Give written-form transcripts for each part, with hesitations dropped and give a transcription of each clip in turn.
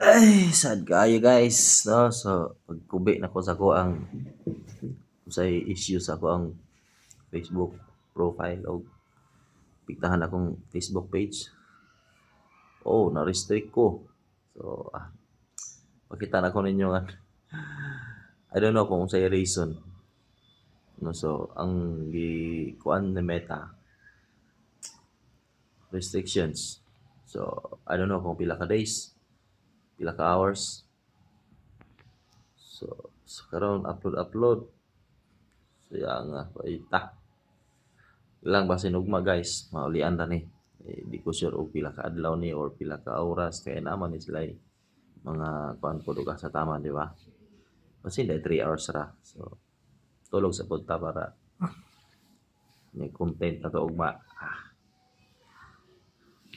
Ay, sad kayo guys, no? So, pagkubi na ko sa ko ang sa issues ako ang Facebook profile o piktahan akong Facebook page. Oh, na-restrict ko. So, pakita na ko ninyo nga. I don't know kung sa'yo reason. No, so, ang kuan ni Meta, restrictions. So, I don't know kung pila ka days, pila ka hours. So karon upload. So, nga, paita. Ilang ba sinugma guys, maulian na ni. Di ko sure og pila ka adlaw ni or pila ka oras kaya naman ni sila mga kuan po sa tama, di ba? Kasi dahil 3 hours ra. So, tulog sa punta para may content na to ugma.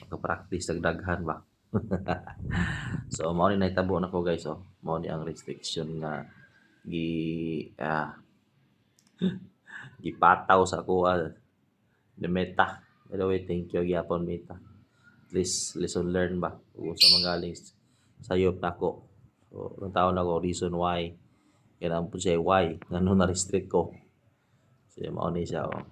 Maka-practice daghan ba. So, mao ni nahitabo na ko guys, oh. Mao ni ang restriction nga gi gipataw sa kuha ni Meta. By the way, thank you gyapon Meta. At least lesson learned ba kung sa magaling sayop nako. So, ang taon ako reason why kailangan po siya why ngano na restrict ko. So, mao ni siya, oh.